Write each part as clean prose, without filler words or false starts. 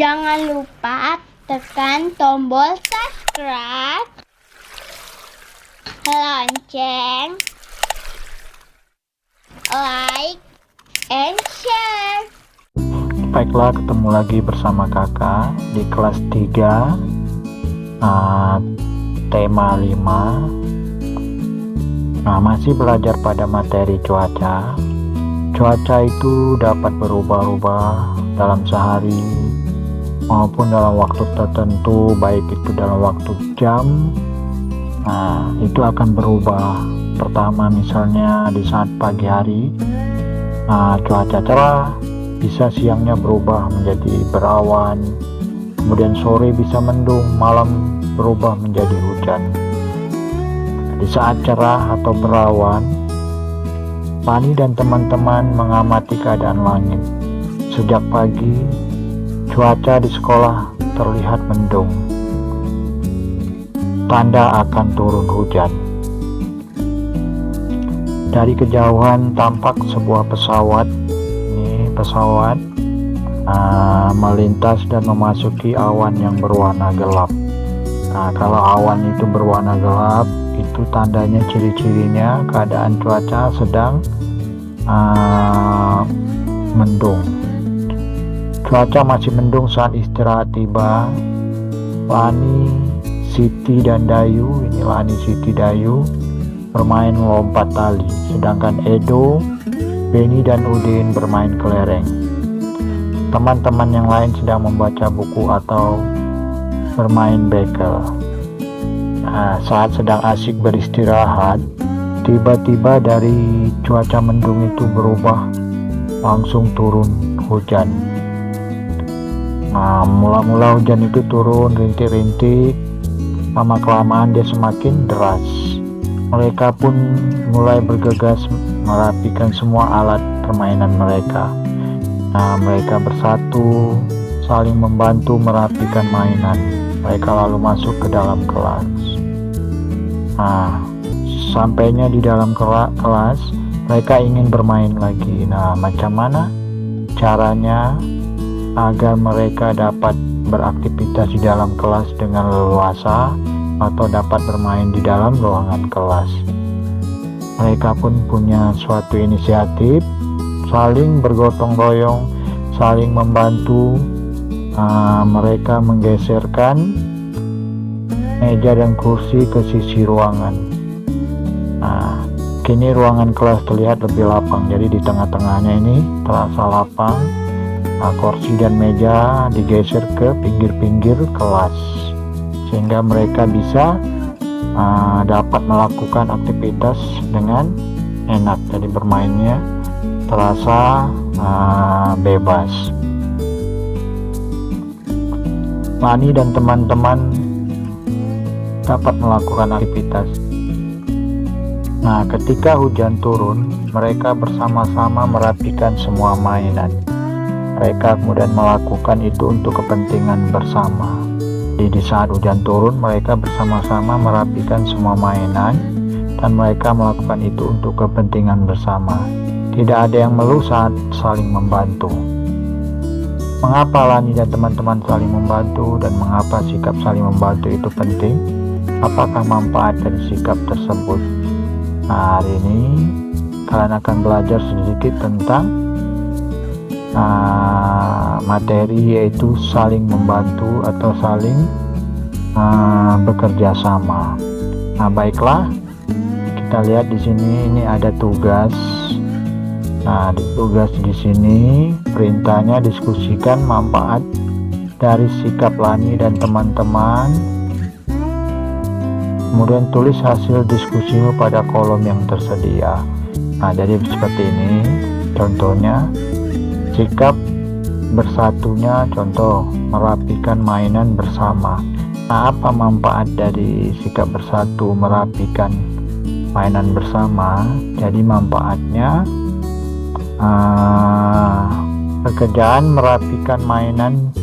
Jangan lupa tekan tombol subscribe, lonceng, like, and share. Baiklah, ketemu lagi bersama kakak di kelas 3, tema 5. Masih belajar pada materi cuaca. Cuaca itu dapat berubah-ubah dalam sehari maupun dalam waktu tertentu, baik itu dalam waktu jam. Itu akan berubah. Pertama, misalnya di saat pagi hari, cuaca cerah, bisa siangnya berubah menjadi berawan, kemudian sore bisa mendung, malam berubah menjadi hujan. Di saat cerah atau berawan, Fani dan teman-teman mengamati keadaan langit. Sejak pagi, cuaca di sekolah terlihat mendung, tanda akan turun hujan. Dari kejauhan tampak sebuah pesawat. Pesawat melintas dan memasuki awan yang berwarna gelap. Kalau awan itu berwarna gelap, itu tandanya, ciri-cirinya keadaan cuaca sedang mendung. Cuaca masih mendung saat istirahat tiba. Lani, Siti, dan Dayu, ini Lani, Siti, Dayu bermain lompat tali, sedangkan Edo, Beni, dan Udin bermain kelereng. Teman-teman yang lain sedang membaca buku atau bermain bekel. Saat sedang asyik beristirahat, tiba-tiba dari cuaca mendung itu berubah, langsung turun hujan. Mula-mula hujan itu turun rintik-rintik, lama-kelamaan dia semakin deras. Mereka pun mulai bergegas merapikan semua alat permainan mereka. Mereka bersatu, saling membantu merapikan mainan. Mereka lalu masuk ke dalam kelas. Sampainya di dalam kelas, mereka ingin bermain lagi. Macam mana caranya agar mereka dapat beraktivitas di dalam kelas dengan leluasa atau dapat bermain di dalam ruangan kelas? Mereka pun punya suatu inisiatif, saling bergotong royong, saling membantu. Mereka menggeserkan meja dan kursi ke sisi ruangan. Kini ruangan kelas terlihat lebih lapang, jadi di tengah-tengahnya ini terasa lapang. Kursi dan meja digeser ke pinggir-pinggir kelas, sehingga mereka bisa dapat melakukan aktivitas dengan enak. Jadi bermainnya terasa bebas. Lani dan teman-teman dapat melakukan aktivitas. Ketika hujan turun, mereka bersama-sama merapikan semua mainan. Mereka kemudian melakukan itu untuk kepentingan bersama. Jadi di saat hujan turun, mereka bersama-sama merapikan semua mainan dan mereka melakukan itu untuk kepentingan bersama. Tidak ada yang mengeluh saat saling membantu. Mengapa Lani dan teman-teman saling membantu dan mengapa sikap saling membantu itu penting? Apakah manfaat dari sikap tersebut? Hari ini kalian akan belajar sedikit tentang materi, yaitu saling membantu atau saling bekerja sama. Baiklah, kita lihat di sini, ini ada tugas. Tugas di sini perintahnya diskusikan manfaat dari sikap Lani dan teman-teman. Kemudian tulis hasil diskusimu pada kolom yang tersedia. Jadi seperti ini contohnya. Sikap bersatunya, contoh merapikan mainan bersama. Apa manfaat dari sikap bersatu merapikan mainan bersama? Jadi manfaatnya, pekerjaan merapikan mainan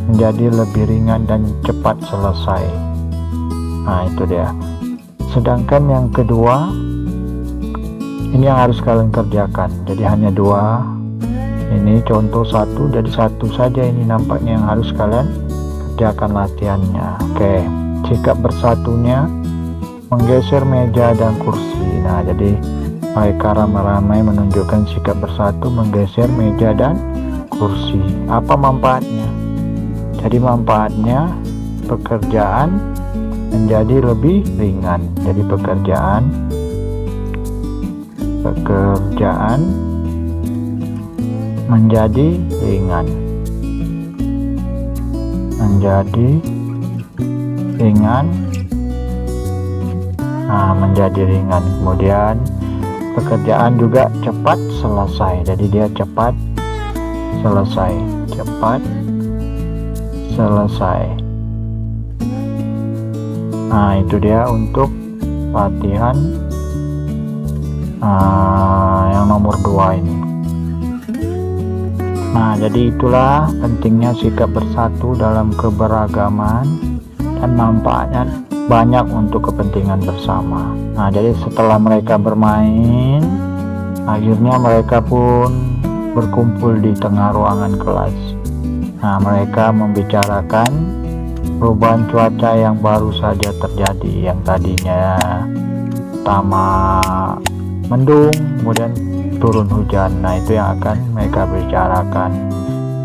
menjadi lebih ringan dan cepat selesai. Itu dia. Sedangkan yang kedua, ini yang harus kalian kerjakan. Jadi hanya 2 Ini contoh satu, jadi satu saja ini nampaknya yang harus kalian kerjakan latihannya. Oke, sikap bersatunya menggeser meja dan kursi. Nah, jadi mereka ramai-ramai menunjukkan sikap bersatu menggeser meja dan kursi. Apa manfaatnya? Jadi manfaatnya pekerjaan menjadi lebih ringan. Jadi pekerjaan menjadi ringan, menjadi ringan. Kemudian pekerjaan juga cepat selesai, jadi dia cepat selesai. Nah, itu dia untuk latihan yang nomor 2 ini. Nah, jadi itulah pentingnya sikap bersatu dalam keberagaman dan manfaatnya banyak untuk kepentingan bersama. Nah, jadi setelah mereka bermain, akhirnya mereka pun berkumpul di tengah ruangan kelas. Nah, mereka membicarakan perubahan cuaca yang baru saja terjadi, yang tadinya pertama mendung, kemudian turun hujan. Nah, itu yang akan mereka bicarakan.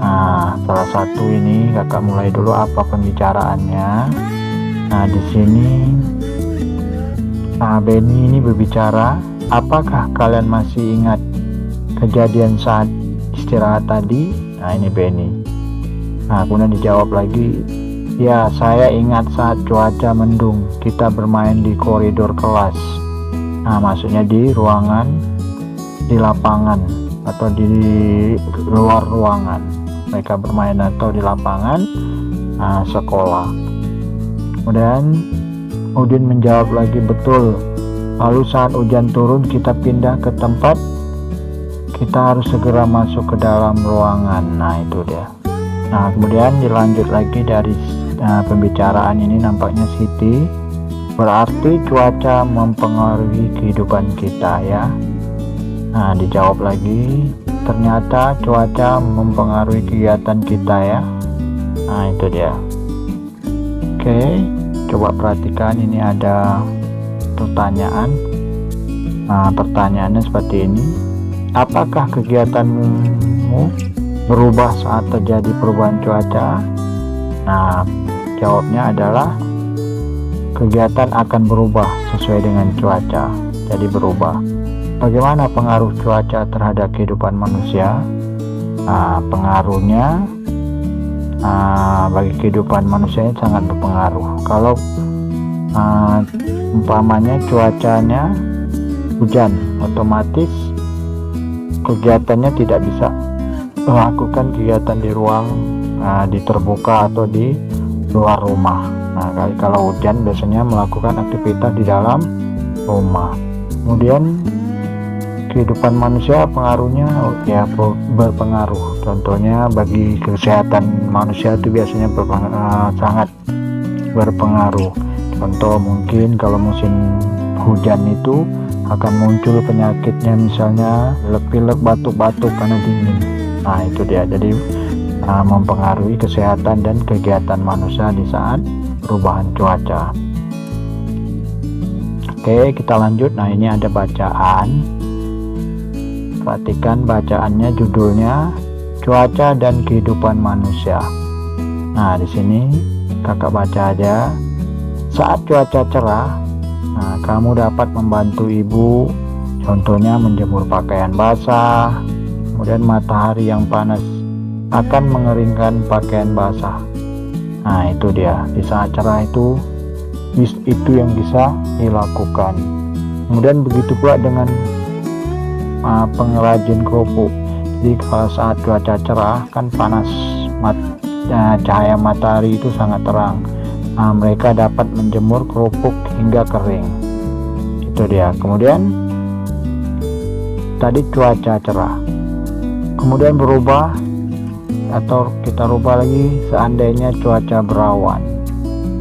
Nah, salah satu ini kakak mulai dulu apa pembicaraannya. Nah, di sini Benny ini berbicara, apakah kalian masih ingat kejadian saat istirahat tadi? Nah, ini Benny. Nah, kemudian dijawab lagi, ya, saya ingat saat cuaca mendung kita bermain di koridor kelas. Nah, maksudnya di ruangan, di lapangan atau di luar ruangan. Mereka bermain atau di lapangan sekolah. Kemudian Udin menjawab lagi, betul. Lalu saat hujan turun kita pindah ke tempat, kita harus segera masuk ke dalam ruangan. Nah, itu dia. Nah, kemudian dilanjut lagi dari pembicaraan ini, nampaknya Siti, berarti cuaca mempengaruhi kehidupan kita ya. Nah, dijawab lagi, ternyata cuaca mempengaruhi kegiatan kita ya. Nah, itu dia. Oke, coba perhatikan, ini ada pertanyaan. Nah, pertanyaannya seperti ini, apakah kegiatanmu berubah saat terjadi perubahan cuaca? Nah, jawabnya adalah kegiatan akan berubah sesuai dengan cuaca, jadi berubah. Bagaimana pengaruh cuaca terhadap kehidupan manusia? Nah, pengaruhnya bagi kehidupan manusia sangat berpengaruh. Kalau umpamanya cuacanya hujan, otomatis kegiatannya tidak bisa melakukan kegiatan di ruang di terbuka atau di luar rumah. Nah, kalau hujan biasanya melakukan aktivitas di dalam rumah. Kemudian kehidupan manusia pengaruhnya ya berpengaruh. Contohnya bagi kesehatan manusia itu biasanya sangat berpengaruh. Contoh mungkin kalau musim hujan itu akan muncul penyakitnya, misalnya pilek, batuk-batuk karena dingin. Nah, itu dia. Jadi mempengaruhi kesehatan dan kegiatan manusia di saat perubahan cuaca. Oke, kita lanjut. Nah, ini ada bacaan. Perhatikan bacaannya, judulnya Cuaca dan Kehidupan Manusia. Nah, di sini kakak baca aja. Saat cuaca cerah, nah, kamu dapat membantu ibu, contohnya menjemur pakaian basah. Kemudian matahari yang panas akan mengeringkan pakaian basah. Nah, itu dia. Di saat cerah itu yang bisa dilakukan. Kemudian begitu pula dengan pengrajin kerupuk. Jadi kalau saat cuaca cerah kan panas, cahaya matahari itu sangat terang. Nah, mereka dapat menjemur kerupuk hingga kering. Itu dia. Kemudian tadi cuaca cerah, kemudian berubah atau kita rubah lagi seandainya cuaca berawan.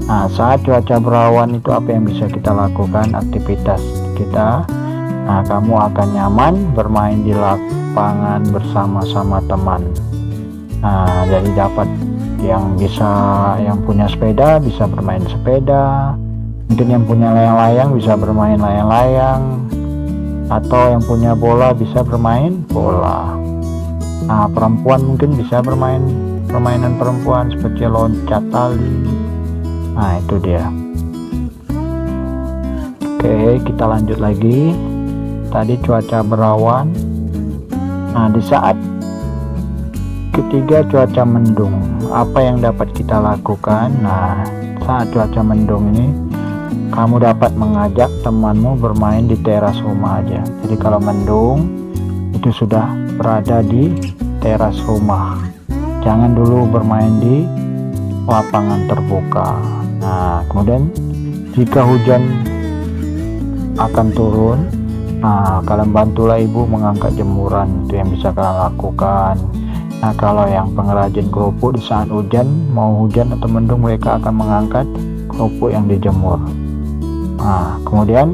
Nah, saat cuaca berawan itu apa yang bisa kita lakukan, aktivitas kita? Nah, kamu akan nyaman bermain di lapangan bersama-sama teman. Nah, jadi dapat yang punya sepeda bisa bermain sepeda, mungkin yang punya layang-layang bisa bermain layang-layang, atau yang punya bola bisa bermain bola. Nah, perempuan mungkin bisa bermain permainan perempuan seperti loncat tali. Nah, itu dia. Oke, kita lanjut lagi. Tadi cuaca berawan. Nah, di saat ketiga cuaca mendung, apa yang dapat kita lakukan? Nah, saat cuaca mendung ini kamu dapat mengajak temanmu bermain di teras rumah aja. Jadi kalau mendung itu sudah berada di teras rumah, jangan dulu bermain di lapangan terbuka. Nah, kemudian jika hujan akan turun, nah kalian bantulah ibu mengangkat jemuran, itu yang bisa kalian lakukan. Nah, kalau yang pengrajin kerupuk di saat hujan, mau hujan atau mendung, mereka akan mengangkat kerupuk yang dijemur. Nah, kemudian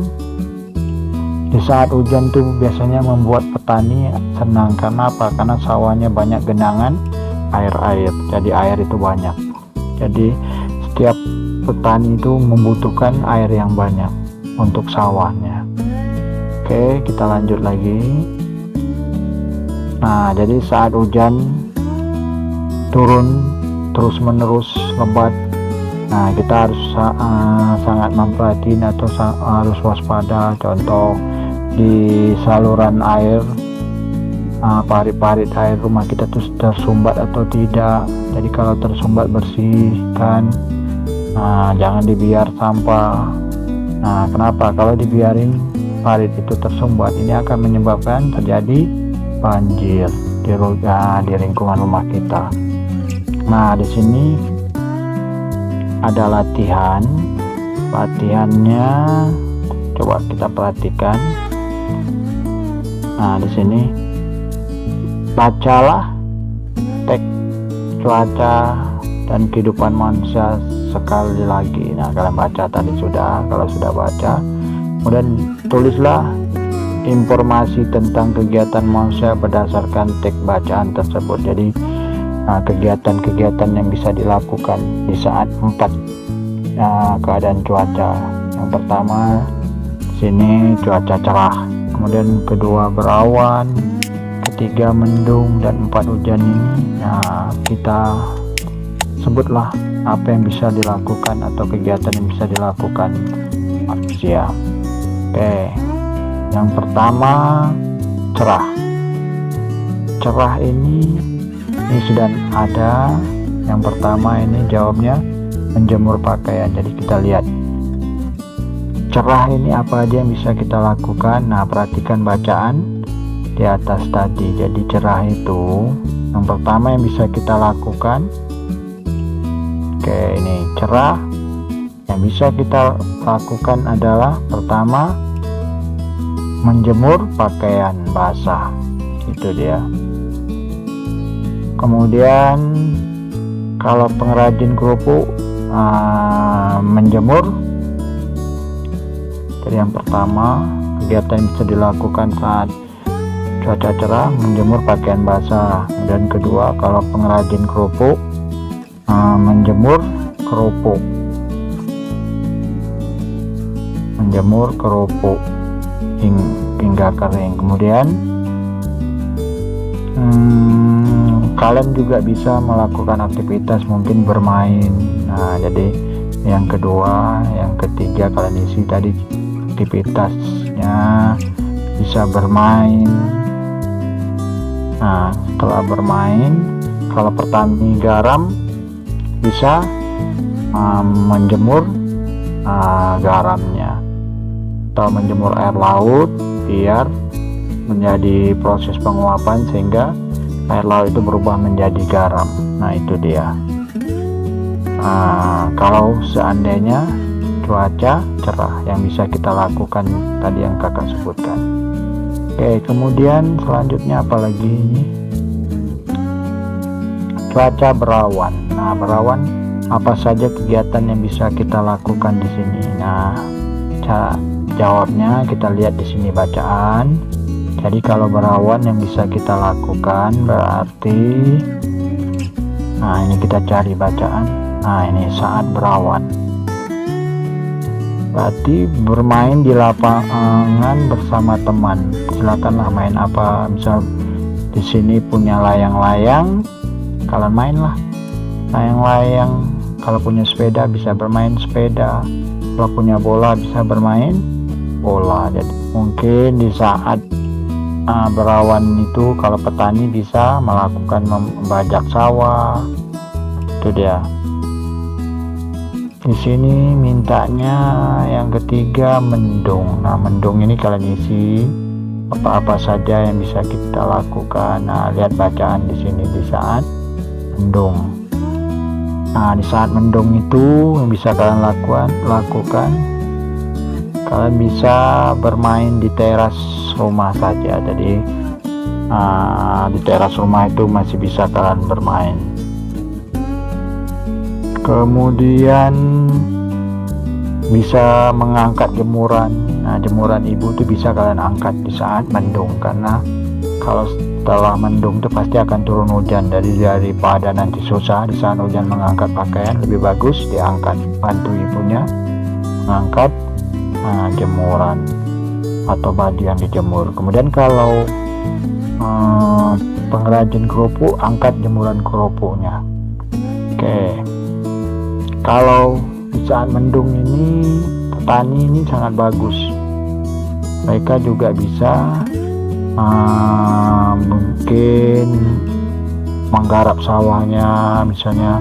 di saat hujan tuh biasanya membuat petani senang. Karena apa? Karena sawahnya banyak genangan air, jadi air itu banyak. Jadi setiap petani itu membutuhkan air yang banyak untuk sawahnya. Oke, kita lanjut lagi. Nah, jadi saat hujan turun terus menerus lebat, nah kita harus sangat memperhatikan atau harus waspada. Contoh di saluran air, parit-parit air rumah kita tuh tersumbat atau tidak. Jadi kalau tersumbat bersihkan, jangan dibiar sampah. Nah, kenapa? Kalau dibiarin parit itu tersumbat, ini akan menyebabkan terjadi banjir di lingkungan rumah kita. Nah, di sini ada latihannya, coba kita perhatikan. Nah, di sini bacalah teks cuaca dan kehidupan manusia sekali lagi. Nah, kalian baca tadi sudah. Kalau sudah baca, kemudian tulislah informasi tentang kegiatan manusia berdasarkan teks bacaan tersebut. Jadi kegiatan-kegiatan yang bisa dilakukan di saat 4 keadaan cuaca. Yang pertama sini cuaca cerah, kemudian kedua berawan, ketiga mendung, dan 4 hujan ini. Nah, kita sebutlah apa yang bisa dilakukan atau kegiatan yang bisa dilakukan manusia. Oke, yang pertama cerah ini sudah ada. Yang pertama ini jawabnya menjemur pakaian. Jadi kita lihat cerah ini apa aja yang bisa kita lakukan. Nah, perhatikan bacaan di atas tadi. Jadi cerah itu yang pertama yang bisa kita lakukan. Oke, ini cerah yang bisa kita lakukan adalah pertama menjemur pakaian basah, itu dia. Kemudian kalau pengrajin kerupuk menjemur, jadi yang pertama kegiatan yang bisa dilakukan saat cuaca cerah menjemur pakaian basah. Dan kedua, kalau pengrajin kerupuk menjemur kerupuk hingga kering. Kemudian kalian juga bisa melakukan aktivitas mungkin bermain. Nah, jadi yang kedua, yang ketiga kalian isi tadi aktivitasnya bisa bermain. Nah, setelah bermain, kalau petani garam bisa menjemur garamnya atau menjemur air laut biar menjadi proses penguapan sehingga air laut itu berubah menjadi garam. Nah, itu dia. Kalau seandainya cuaca cerah yang bisa kita lakukan tadi yang kakak sebutkan. Oke, kemudian selanjutnya apalagi ini? Cuaca berawan. Nah, berawan apa saja kegiatan yang bisa kita lakukan di sini? Nah, jawabnya kita lihat di sini bacaan. Jadi kalau berawan yang bisa kita lakukan berarti, nah ini kita cari bacaan. Nah ini saat berawan berarti bermain di lapangan bersama teman. Silakanlah main apa, misal di sini punya layang-layang, kalian mainlah layang-layang. Kalau punya sepeda bisa bermain sepeda, kalau punya bola bisa bermain bola. Jadi mungkin di saat berawan itu kalau petani bisa melakukan membajak sawah. Itu dia. Di sini mintanya yang ketiga mendung. Nah mendung ini kalian isi apa-apa saja yang bisa kita lakukan. Nah lihat bacaan di sini di saat mendung. Nah di saat mendung itu yang bisa kalian lakukan, kalian bisa bermain di teras rumah saja. Jadi di teras rumah itu masih bisa kalian bermain. Kemudian bisa mengangkat jemuran. Nah jemuran ibu itu bisa kalian angkat di saat mendung, karena kalau setelah mendung itu pasti akan turun hujan. Daripada nanti susah di saat hujan mengangkat pakaian, lebih bagus diangkat, bantu ibunya mengangkat jemuran atau baju yang dijemur. Kemudian kalau pengrajin kerupuk, angkat jemuran kerupuknya. Oke. Kalau di saat mendung ini petani ini sangat bagus. Mereka juga bisa mungkin menggarap sawahnya, misalnya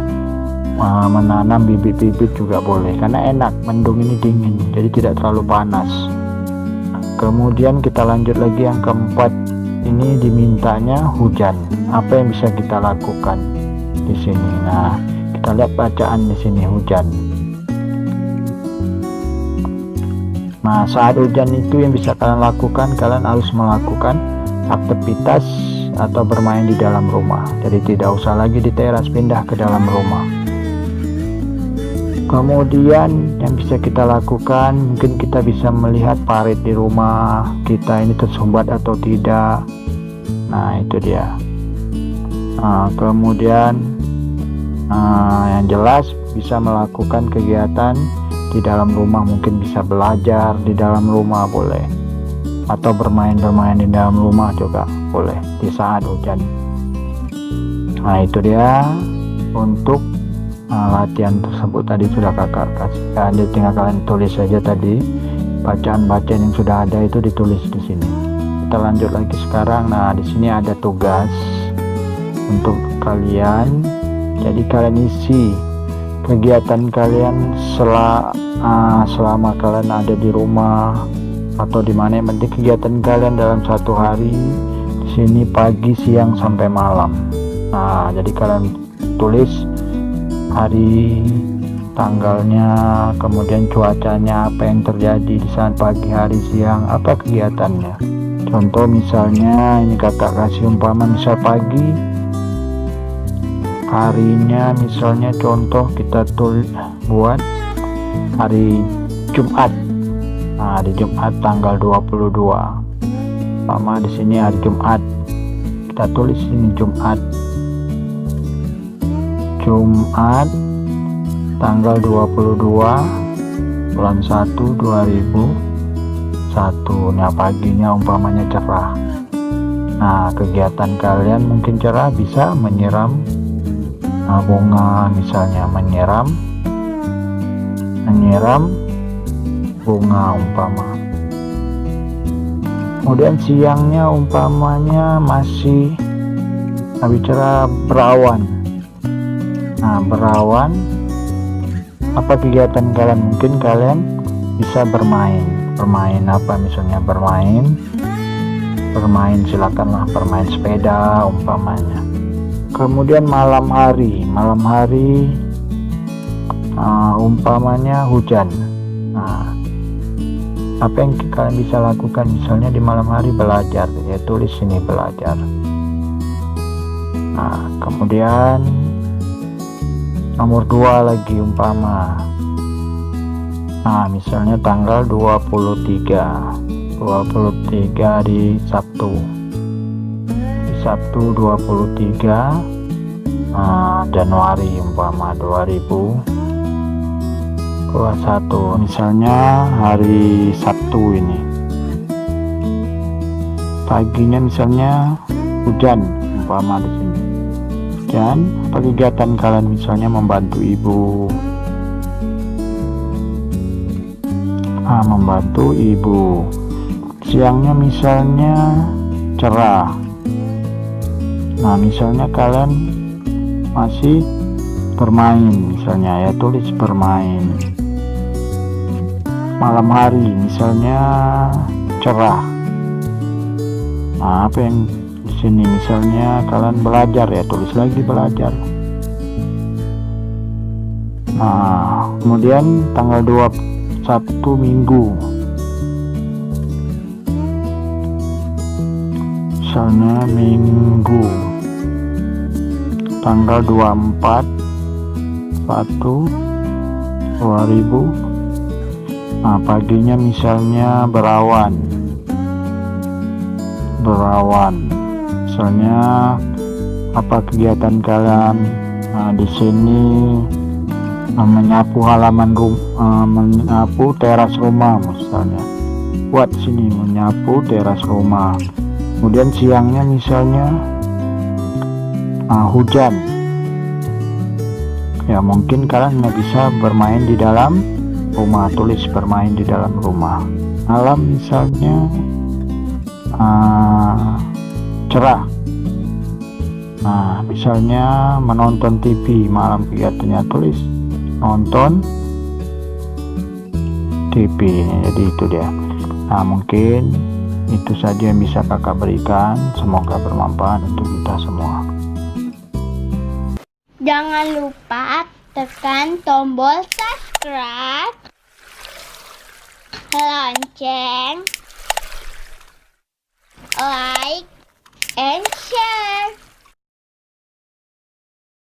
menanam bibit-bibit juga boleh, karena enak, mendung ini dingin jadi tidak terlalu panas. Kemudian kita lanjut lagi yang keempat, ini dimintanya hujan. Apa yang bisa kita lakukan di sini? Nah kita lihat bacaan di sini hujan. Nah saat hujan itu yang bisa kalian lakukan, kalian harus melakukan aktivitas atau bermain di dalam rumah. Jadi tidak usah lagi di teras, pindah ke dalam rumah. Kemudian yang bisa kita lakukan, mungkin kita bisa melihat parit di rumah kita ini tersumbat atau tidak. Nah itu dia. Kemudian yang jelas bisa melakukan kegiatan di dalam rumah, mungkin bisa belajar di dalam rumah boleh, atau bermain di dalam rumah juga boleh di saat hujan. Nah itu dia untuk latihan tersebut. Tadi sudah kakak kasih, jadi tinggal kalian tulis saja tadi bacaan-bacaan yang sudah ada itu ditulis di sini. Kita lanjut lagi sekarang. Nah di sini ada tugas untuk kalian. Jadi kalian isi kegiatan kalian selama kalian ada di rumah atau di mana, yang penting kegiatan kalian dalam satu hari. Di sini pagi, siang sampai malam. Nah, jadi kalian tulis hari, tanggalnya, kemudian cuacanya, apa yang terjadi di saat pagi hari, siang, apa kegiatannya. Contoh misalnya ini kakak kasih umpama, misal pagi harinya, misalnya contoh kita buat hari Jumat. Nah, di Jumat tanggal 22. Sama di sini hari Jumat. Kita tulis ini Jumat tanggal 22 bulan 1 2001. Nah, paginya umpamanya cerah. Nah, kegiatan kalian mungkin cerah, bisa menyiram bunga, misalnya menyiram bunga umpama. Kemudian siangnya umpamanya masih bicara berawan. Nah berawan, apa kegiatan kalian? Mungkin kalian bisa bermain apa, misalnya bermain silakanlah bermain sepeda umpamanya. Kemudian malam hari umpamanya hujan. Nah apa yang kalian bisa lakukan? Misalnya di malam hari belajar, ya tulis ini belajar. Nah kemudian nomor 2 lagi umpama, nah misalnya tanggal 23 23 di Sabtu. Di Sabtu 23 Januari umpama 2021. Misalnya hari Sabtu ini. Paginya misalnya hujan umpama di sini. Dan apa kegiatan kalian, misalnya membantu ibu, membantu ibu. Siangnya misalnya cerah. Nah, misalnya kalian masih bermain, misalnya ya tulis bermain. Malam hari misalnya cerah. Nah, apa yang di sini misalnya kalian belajar, ya tulis lagi belajar. Nah, kemudian tanggal 21 Minggu, misalnya Minggu tanggal 24 1/2000. Nah, paginya misalnya berawan, misalnya apa kegiatan kalian. Nah, di sini menyapu halaman menyapu teras rumah, misalnya buat sini menyapu teras rumah. Kemudian siangnya misalnya hujan, ya mungkin kalian nggak bisa bermain di dalam rumah, tulis bermain di dalam rumah. Malam misalnya cerah. Nah, misalnya menonton TV, malam kegiatannya tulis nonton TV. Jadi itu dia. Nah, mungkin itu saja yang bisa kakak berikan. Semoga bermanfaat untuk kita semua. Jangan lupa tekan tombol subscribe, lonceng, like, and